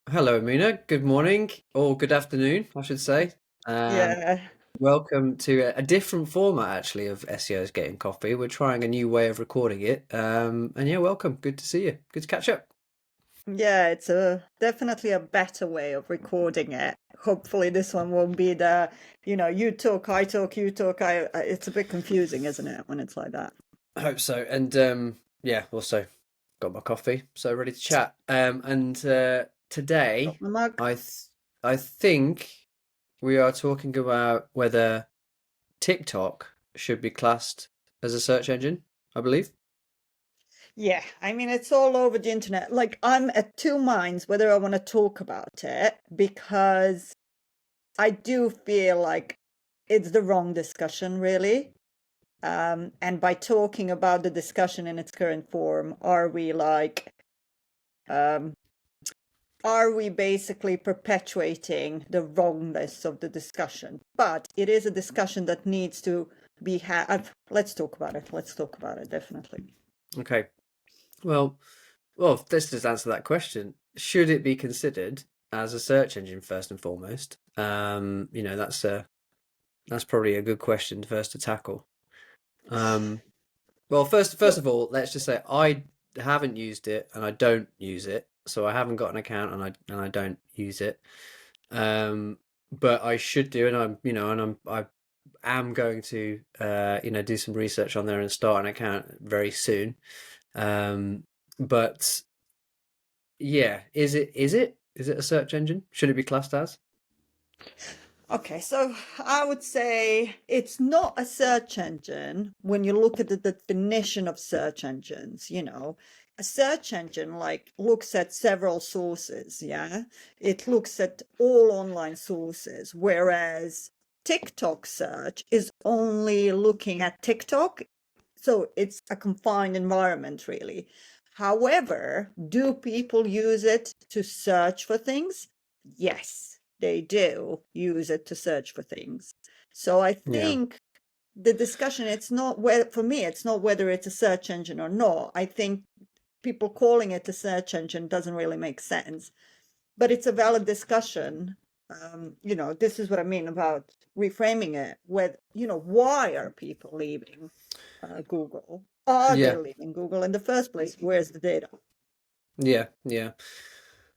Hello, Amina. Good morning or good afternoon, I should say. Um, Yeah, Welcome to a different format, actually, of SEOs Getting Coffee. We're trying a new way of recording it. And yeah, welcome. Good to see you. Good to catch up. yeah, it's a definitely a better way of recording it. Hopefully, this one won't be you talk, I talk, you talk. It's a bit confusing, isn't it, when it's like that? I hope so. And yeah, also got my coffee, so ready to chat. And Got today, my mug. I th I think we are talking about whether TikTok should be classed as a search engine, I believe. Yeah, I mean, it's all over the internet. Like, I'm at two minds whether I want to talk about it because I do feel like it's the wrong discussion, really. And by talking about the discussion in its current form, um, are we basically perpetuating the wrongness of the discussion? But it is a discussion that needs to be had. Let's talk about it. Let's talk about it, definitely. Okay. Well, let's just answer that question. Should it be considered as a search engine first and foremost? That's probably a good question first to tackle. Um, well, first Well, of all, let's just say I haven't used it and I don't use it, so I haven't got an account and I don't use it. But I should do, and I am going to do some research on there and start an account very soon. Um, but Yeah, is it a search engine? Should it be classed as? okay, so I would say it's not a search engine when you look at the definition of search engines, A search engine like looks at several sources, yeah? It looks at all online sources, whereas TikTok search is only looking at TikTok. So it's a confined environment, really. However, do people use it to search for things? Yes, they do use it to search for things. So I Yeah, think the discussion, it's not whether, for me, it's not whether it's a search engine or not. I think people calling it a search engine doesn't really make sense, but it's a valid discussion. This is what I mean about reframing it with, why are people leaving Google? Are they yeah, leaving Google in the first place? Where's the data? yeah.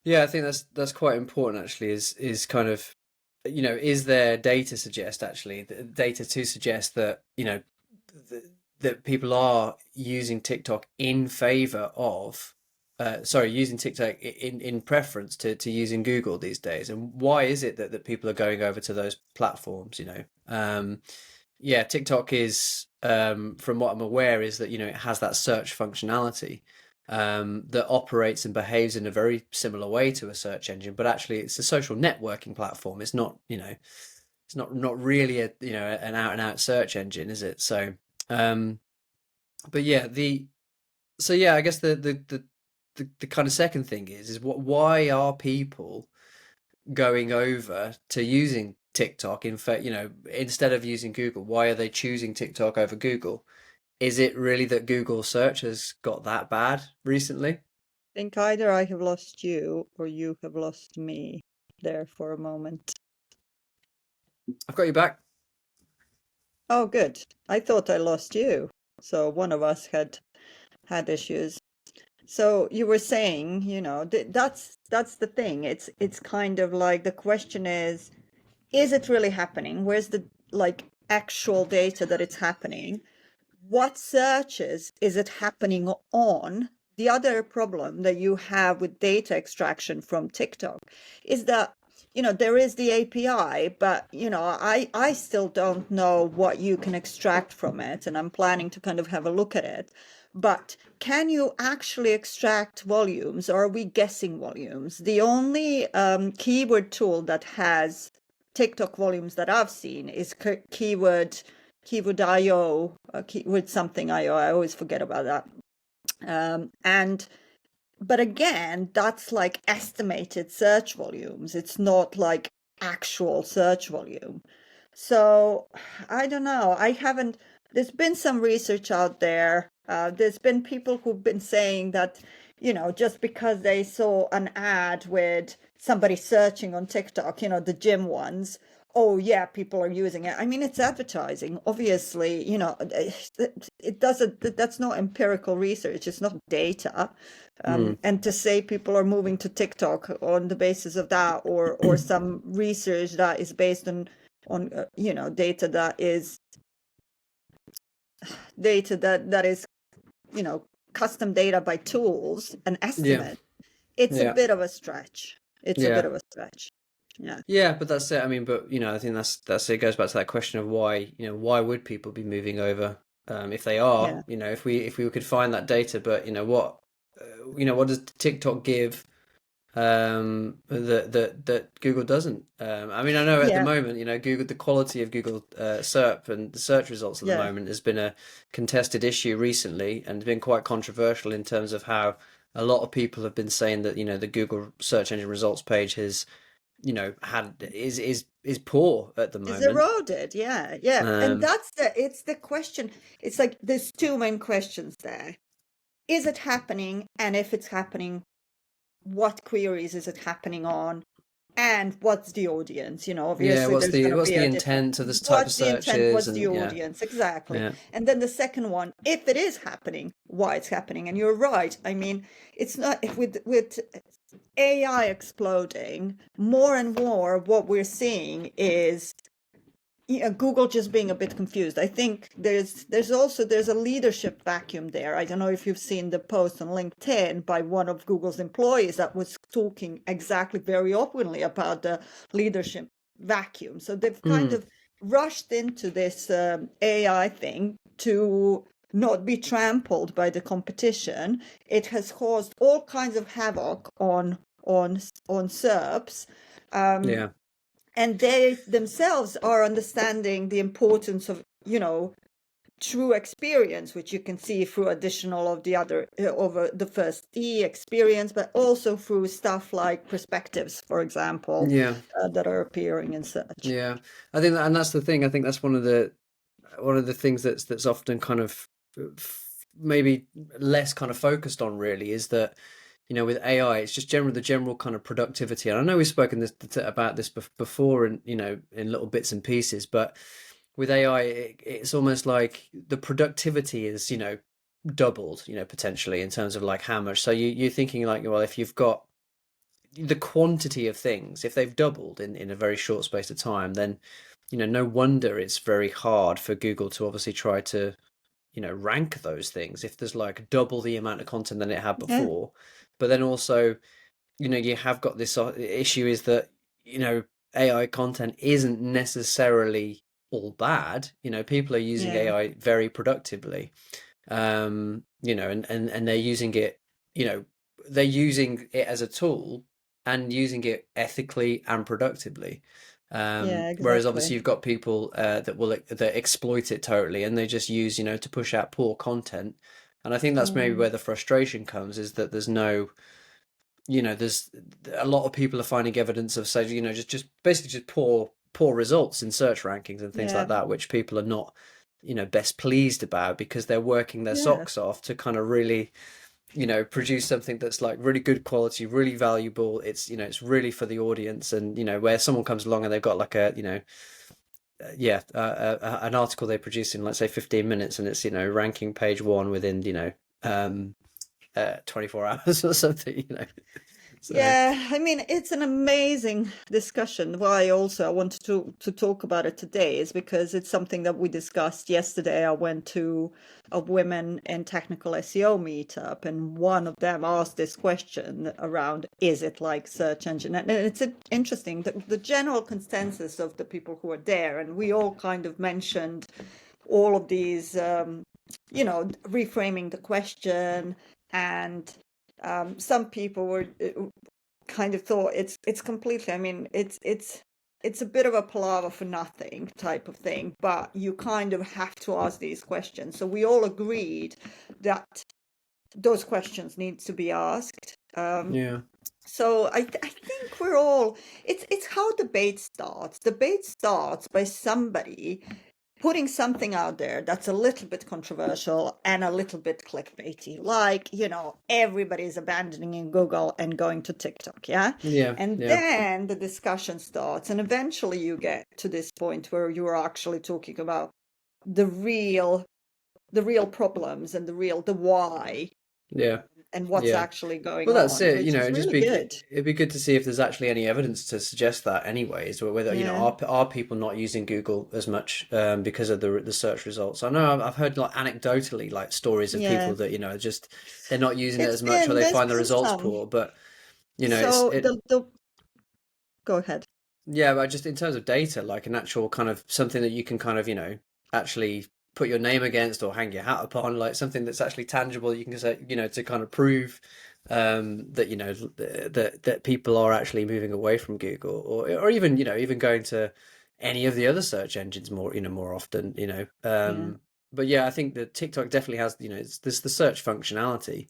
Yeah, I think that's quite important actually, is kind of, is there data suggest actually, data to suggest that, th that people are using TikTok in favor of, sorry, using TikTok in preference to using Google these days, and why is it that people are going over to those platforms, yeah, TikTok is, from what I'm aware, is that it has that search functionality, that operates and behaves in a very similar way to a search engine, but actually it's a social networking platform. It's not, it's not really a an out and out search engine, is it? So, um, but yeah, I guess the kind of second thing is what why are people going over to using TikTok in fact, instead of using Google? Why are they choosing TikTok over Google? Is it really that Google search has got that bad recently? I think either I have lost you or you have lost me there for a moment. I've got you back. Oh, good. I thought I lost you. So one of us had issues. So you were saying, that's the thing. It's kind of like the question is it really happening? Where's the like actual data that it's happening? What searches is it happening on? The other problem that you have with data extraction from TikTok is that, there is the API, but, I still don't know what you can extract from it, and I'm planning to kind of have a look at it. But can you actually extract volumes, or are we guessing volumes? The only keyword tool that has TikTok volumes that I've seen is keyword.io, keyword something IO. I always forget about that. And but again, that's like estimated search volumes. It's not like actual search volume. So I don't know. I haven't. There's been some research out there. There's been people who've been saying that just because they saw an ad with somebody searching on TikTok, the gym ones. Oh yeah, people are using it. I mean, it's advertising. Obviously, it doesn't. That's not empirical research. It's not data. And to say people are moving to TikTok on the basis of that, or some research that is based on data that is custom data by tools, an estimate. It's a bit of a stretch. It's a bit of a stretch. Yeah. Yeah, but that's it. I mean, but I think that's it. Goes back to that question of why would people be moving over if they are, if we could find that data, but what does TikTok give that Google doesn't? I mean, I know at the moment, Google, the quality of Google SERP and the search results at the moment has been a contested issue recently, and been quite controversial in terms of how a lot of people have been saying that the Google search engine results page has is poor at the moment. It's eroded, yeah. And it's the question. It's like there's two main questions there. Is it happening? And if it's happening, what queries is it happening on? And what's the audience? Obviously, what's the intent of this type of searches? What's the audience? Exactly. Yeah. And then the second one, if it is happening, why it's happening? And you're right. I mean, it's not with AI exploding more and more. What we're seeing is Google just being a bit confused. I think there's a leadership vacuum there. I don't know if you've seen the post on LinkedIn by one of Google's employees that was talking exactly very openly about the leadership vacuum. So they've kind of rushed into this AI thing to not be trampled by the competition. It has caused all kinds of havoc on SERPs. And they themselves are understanding the importance of, true experience, which you can see through additional of the other over the first E experience, but also through stuff like perspectives, for example, that are appearing in search. Yeah, I think and that's the thing. I think that's one of the things that's often kind of maybe less kind of focused on, really, is that with AI, it's just the general kind of productivity. And I know we've spoken about this before, and in little bits and pieces. But with AI, it's almost like the productivity is doubled, potentially, in terms of like how much. So you're thinking like, well, if you've got the quantity of things, if they've doubled in a very short space of time, then no wonder it's very hard for Google to obviously try to rank those things if there's like double the amount of content than it had before. But then also, you have got this issue is that, AI content isn't necessarily all bad. People are using AI very productively, and they're using it, they're using it as a tool and using it ethically and productively. Exactly. Whereas obviously you've got people that exploit it totally, and they just use, to push out poor content. And I think that's maybe where the frustration comes, is that there's no, there's a lot of people are finding evidence of, say, just basically just poor results in search rankings and things like that, which people are not, best pleased about, because they're working their socks off to kind of really, produce something that's like really good quality, really valuable. It's, it's really for the audience. And, where someone comes along and they've got like a, an article they produce in, let's say, 15 minutes, and it's, ranking page 1 within, 24 hours or something, So. Yeah, I mean, it's an amazing discussion. Why also I wanted to talk about it today is because it's something that we discussed yesterday. I went to a women in technical SEO meetup, and one of them asked this question around, is it like search engine? And it's interesting, the general consensus of the people who are there, and we all kind of mentioned all of these, reframing the question, and some people were kind of thought it's completely, I mean, it's a bit of a palaver for nothing type of thing, but you kind of have to ask these questions. So we all agreed that those questions need to be asked. So I think we're all, it's how debate starts. Debate starts by somebody putting something out there that's a little bit controversial and a little bit clickbaity, like, everybody's abandoning Google and going to TikTok, yeah? Yeah, And yeah, then the discussion starts, and eventually you get to this point where you are actually talking about the real problems and the why yeah, and what's yeah. actually going Well, that's on, it. which is really good. It'd be good to see if there's actually any evidence to suggest that, anyways, or whether Yeah. are people not using Google as much because of the search results. I know I've heard like anecdotally like stories of Yeah. people that just they're not using it as much, or they There's find the been results some. poor. But So go ahead. yeah, but just in terms of data, like an actual kind of something that you can kind of actually put your name against or hang your hat upon, like something that's actually tangible. You can say to kind of prove that that people are actually moving away from Google, or even even going to any of the other search engines more often. Yeah. But yeah, I think that TikTok definitely has it's this the search functionality,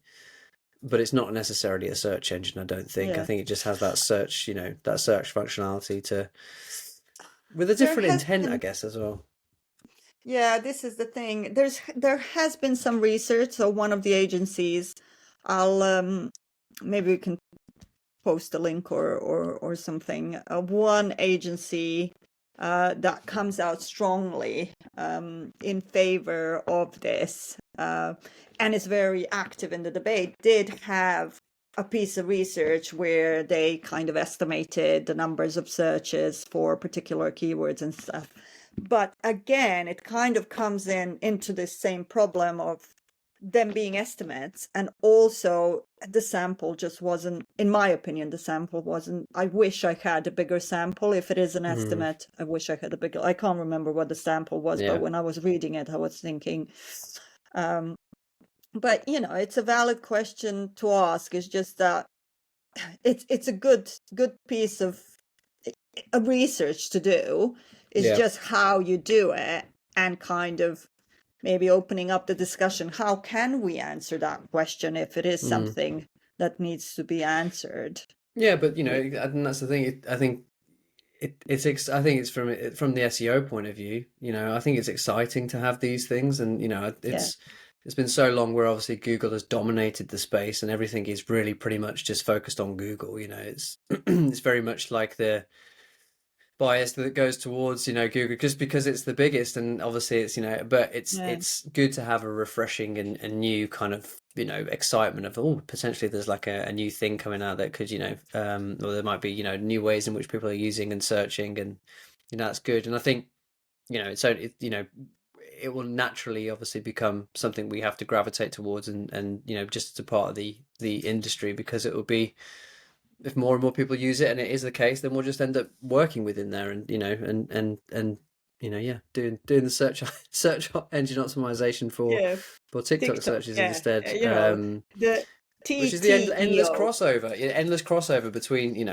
but it's not necessarily a search engine. I don't think. I Yeah. think it just has that search that search functionality to with a There different has intent, I been, guess, as well. yeah, this is the thing. There has been some research. So one of the agencies, I'll maybe we can post a link or something. One agency that comes out strongly in favor of this and is very active in the debate did have a piece of research where they kind of estimated the numbers of searches for particular keywords and stuff. But again, it kind of comes into this same problem of them being estimates, and also the sample just wasn't, in my opinion, the sample wasn't. I wish I had a bigger sample. If it is an Mm, estimate, I wish I had a bigger. I can't remember what the sample was, but yeah. when I was reading it, I was thinking, um, but it's a valid question to ask. It's just that it's a good piece of research to do. It's Yeah. just how you do it, and kind of maybe opening up the discussion. How can we answer that question if it is Mm. something that needs to be answered? Yeah, but We, and that's the thing. I think I think it's from the SEO point of view. I think it's exciting to have these things, and yeah, it's been so long where obviously Google has dominated the space, and everything is really pretty much just focused on Google. It's it's very much like the bias that goes towards Google just because it's the biggest, and obviously it's but yeah, it's good to have a refreshing and new kind of excitement of, oh, potentially there's like a new thing coming out that could or there might be new ways in which people are using and searching, and that's good. And I think it will naturally obviously become something we have to gravitate towards, and just as a part of the industry, because it will be, if more and more people use it and it is the case, then we'll just end up working within there, and yeah, doing the search engine optimization yeah. for TikTok TikTok, searches yeah, instead, the which is the TTEO. endless crossover between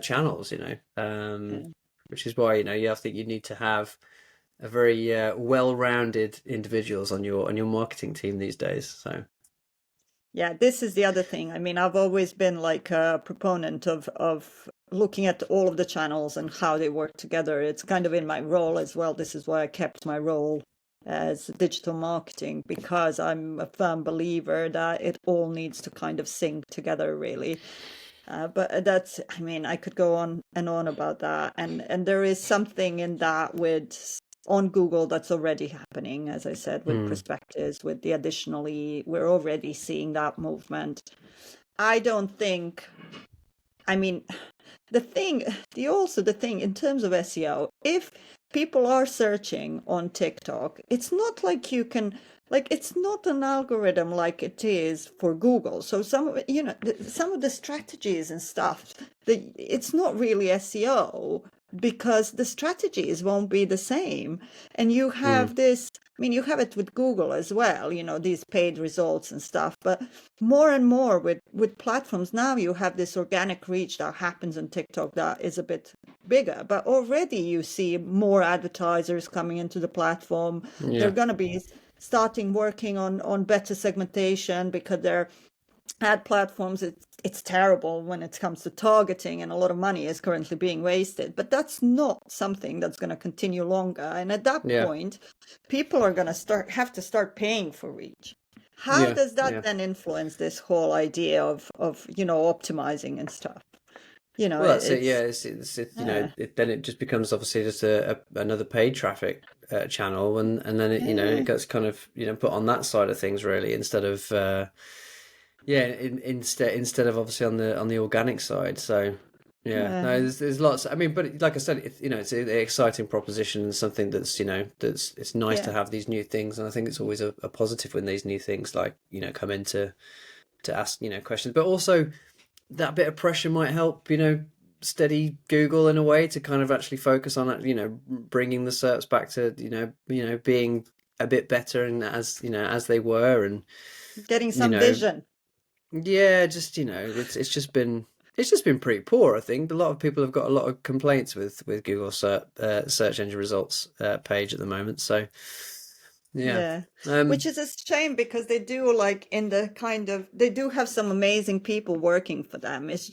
channels, Yeah. which is why I think you need to have a very well-rounded individuals on your marketing team these days. So Yeah, this is the other thing. I mean, I've always been like a proponent of looking at all of the channels and how they work together. It's kind of in my role as well. This is why I kept my role as digital marketing, because I'm a firm believer that it all needs to kind of sync together, really. But that's, I mean, I could go on and on about that, and there is something in that with on Google that's already happening, as I said, with mm, perspectives, with the additionally, we're already seeing that movement. I don't think, I mean, the thing in terms of SEO, if people are searching on TikTok, it's not like you can, like, it's not an algorithm like it is for Google. So some of it, some of the strategies and stuff, it's not really SEO, because the strategies won't be the same. And you mm, have this, I mean, you have it with Google as well, these paid results and stuff, but more and more with platforms now, you have this organic reach that happens on TikTok that is a bit bigger, but already you see more advertisers coming into the platform. They're yeah, going to be starting working on better segmentation, because they're ad platforms, it's terrible when it comes to targeting, and a lot of money is currently being wasted. But that's not something that's going to continue longer. And at that Yeah, point, people are going to have to start paying for reach. How yeah, does that yeah. then influence this whole idea of optimizing and stuff? Well, that's it. Yeah, It's it, then it just becomes obviously just another paid traffic channel, and then it yeah, gets kind of put on that side of things really instead of instead of obviously on the organic side. So yeah, yeah, no, there's lots. I mean, but like I said, it's an exciting proposition and something that's that's it's nice yeah. to have these new things, and I think it's always a positive when these new things like come into to ask questions, but also that bit of pressure might help, steady Google in a way to kind of actually focus on it, bringing the SERPs back to, being a bit better and as they were. And, Getting you some know, vision. yeah, just, it's just been pretty poor, I think. A lot of people have got a lot of complaints with Google search engine results page at the moment. So, yeah. Yeah, Um, which is a shame because they do like in the kind of they do have some amazing people working for them. It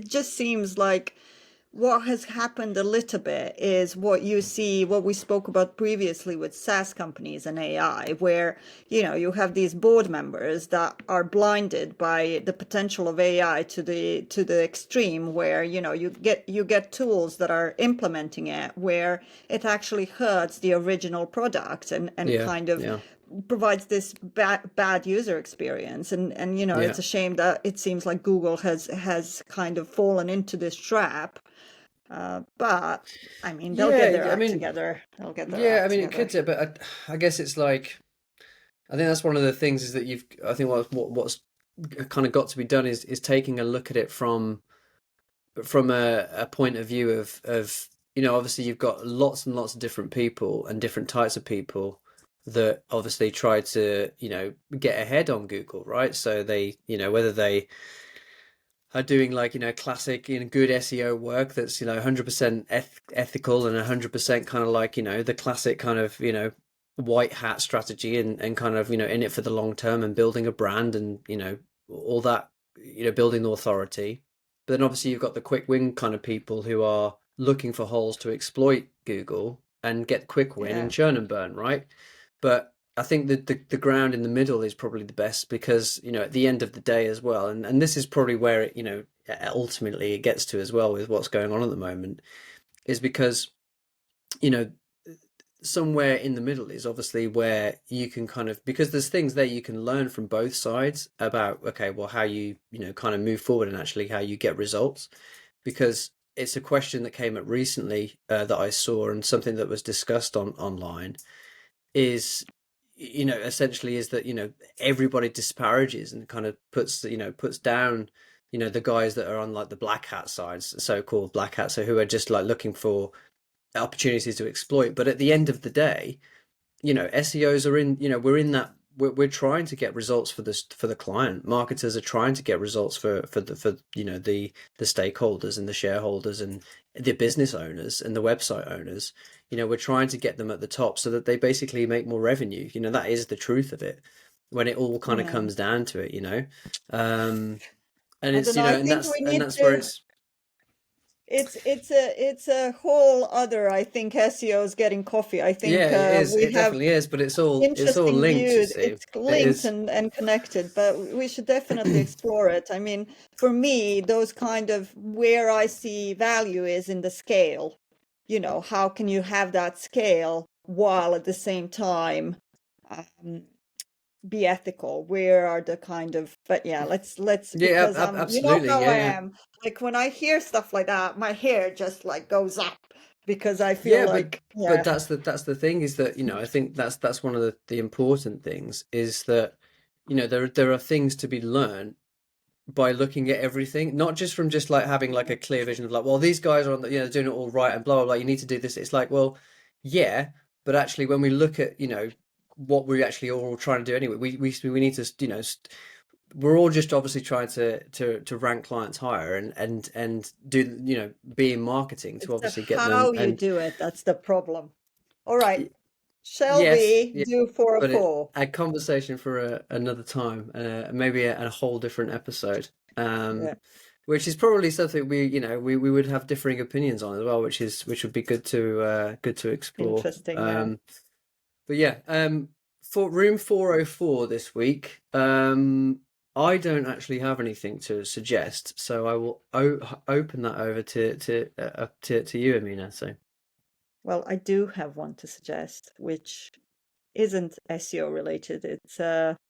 just seems like what has happened a little bit is what you see, what we spoke about previously with SaaS companies and AI, where, you have these board members that are blinded by the potential of AI to the extreme, where, you get tools that are implementing it, where it actually hurts the original product and yeah, kind of yeah, provides this bad user experience. And yeah. it's a shame that it seems like Google has kind of fallen into this trap. But I mean, they'll get their Yeah, I act mean, together. They'll get their yeah, I act mean, it could together. do, but I guess it's like, I think that's one of the things is that I think what's kind of got to be done is taking a look at it from a point of view of obviously you've got lots and lots of different people and different types of people that obviously try to get ahead on Google, right? So they whether they are doing like classic good SEO work that's 100% ethical and 100% kind of like the classic kind of white hat strategy and kind of in it for the long term and building a brand and all that building the authority. But then obviously you've got the quick win kind of people who are looking for holes to exploit Google and get quick win Yeah, and churn and burn, right? But I think that the ground in the middle is probably the best because at the end of the day as well, and this is probably where it ultimately it gets to as well with what's going on at the moment, is because you know somewhere in the middle is obviously where you can kind of, because there's things there you can learn from both sides about, okay, well, how you kind of move forward and actually how you get results, because it's a question that came up recently that I saw and something that was discussed online is essentially is that everybody disparages and kind of puts down the guys that are on like the black hat sides, so-called black hats, so who are just like looking for opportunities to exploit. But at the end of the day, SEOs are in, we're in that, we're trying to get results for this, for the client. Marketers are trying to get results for the stakeholders and the shareholders and the business owners and the website owners. We're trying to get them at the top so that they basically make more revenue. That is the truth of it when it all kind of yeah. comes down to it. um and I don't it's know. I and think we and need that's where to. it's It's a whole other. I think SEO is getting coffee. I yeah, think it is, we it have definitely is, but it's all interesting linked, you views. see. It's It linked is. and connected, but we should definitely explore it. I mean, for me, those kind of where I see value is in the scale. How can you have that scale while at the same time um, be ethical? Where are the kind of, but yeah, let's Yeah, because you know absolutely. how Yeah, I yeah. am. Like when I hear stuff like that, my hair just like goes up because I feel Yeah, but like, but yeah, that's the thing is that I think that's one of the important things is that there are things to be learned by looking at everything, not just from just like having like a clear vision of like, well, these guys are on the, doing it all right and blah blah blah. You need to do this. It's like, well, yeah, but actually, when we look at what we actually are all trying to do anyway, we need to we're all just obviously trying to rank clients higher and do be in marketing to it's the obviously get them how you and do it that's the problem. All right, Shall Yes, we yeah, do four or but it four? a conversation for another time, maybe a whole different episode. Yeah, Which is probably something we would have differing opinions on as well, which would be good to explore. interesting. Yeah. But yeah, for room 404 this week, I don't actually have anything to suggest, so I will open that over to you, Amina. So Well, I do have one to suggest, which isn't SEO related. It's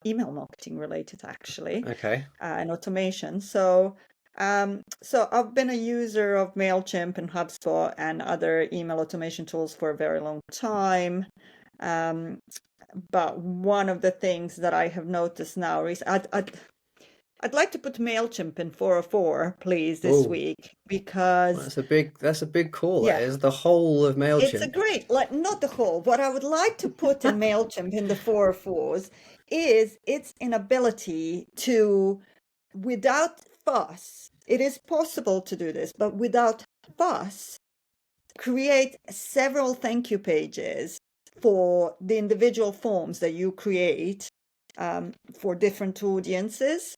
email marketing related, actually, okay, and automation. So I've been a user of MailChimp and HubSpot and other email automation tools for a very long time. Um, but one of the things that I have noticed now is I'd like to put MailChimp in 404, please, this oh, week, because that's a big call. That yeah, is the whole of it's a MailChimp. great, like, not the whole. What I would like to put in MailChimp in the 404s is its inability to, without fuss, it is possible to do this, but without fuss, create several thank you pages for the individual forms that you create for different audiences.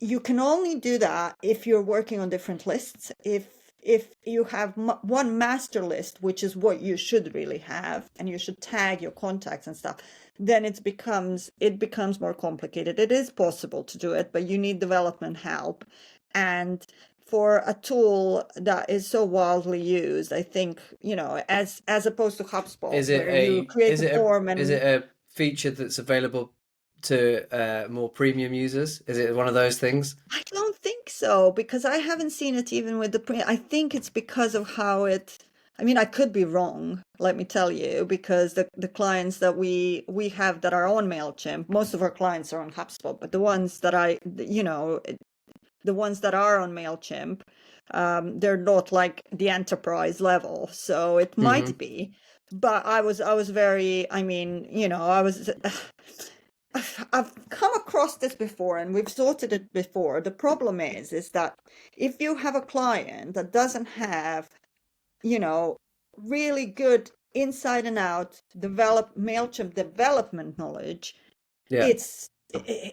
You can only do that if you're working on different lists. If you have one master list, which is what you should really have, and you should tag your contacts and stuff, then it becomes more complicated. It is possible to do it, but you need development help. And for a tool that is so wildly used, I think, as opposed to HubSpot, Is it where you create a form is it and a feature that's available to more premium users? Is it one of those things? I don't think so, because I haven't seen it even with the pre. I think it's because of how it. I mean, I could be wrong, let me tell you, because the clients that we have that are on MailChimp, most of our clients are on HubSpot, but the ones that the ones that are on MailChimp, they're not like the enterprise level, so it Hmm. might be. But I was very. I mean, I was. I've come across this before and we've sorted it before. The problem is that if you have a client that doesn't have, you know, really good inside and out MailChimp development knowledge, Yeah, it's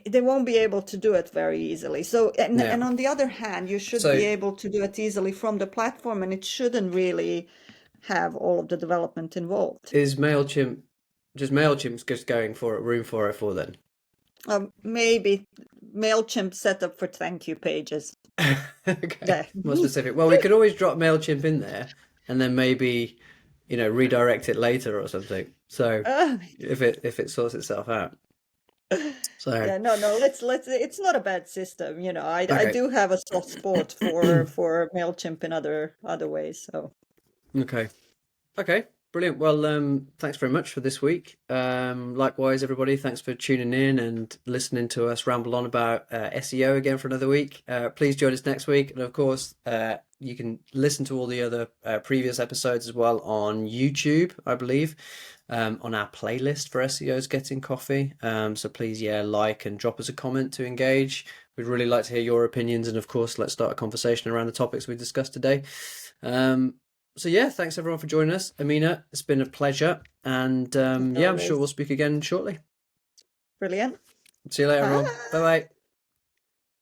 they won't be able to do it very easily. So yeah. and on the other hand, you should be So able to do it easily from the platform, and it shouldn't really have all of the development involved. is MailChimp's just going for room 404 then? Maybe MailChimp set up for thank you pages. Okay, Yeah. more specific. Well, we could always drop MailChimp in there and then maybe, redirect it later or something. So Uh, if it sorts itself out. So yeah, no, let's. It's not a bad system, I okay. do have a soft spot for MailChimp in other ways. So Okay. Okay, brilliant. Well, thanks very much for this week. Likewise, everybody, thanks for tuning in and listening to us ramble on about SEO again for another week. Please join us next week. And of course, you can listen to all the other previous episodes as well on YouTube, I believe, on our playlist for SEOs Getting Coffee. So please, like and drop us a comment to engage. We'd really like to hear your opinions. And of course, let's start a conversation around the topics we discussed today. So yeah, thanks everyone for joining us. Amina, it's been a pleasure. And as I'm sure always, we'll speak again shortly. brilliant. See you later, everyone. Bye Bye. bye.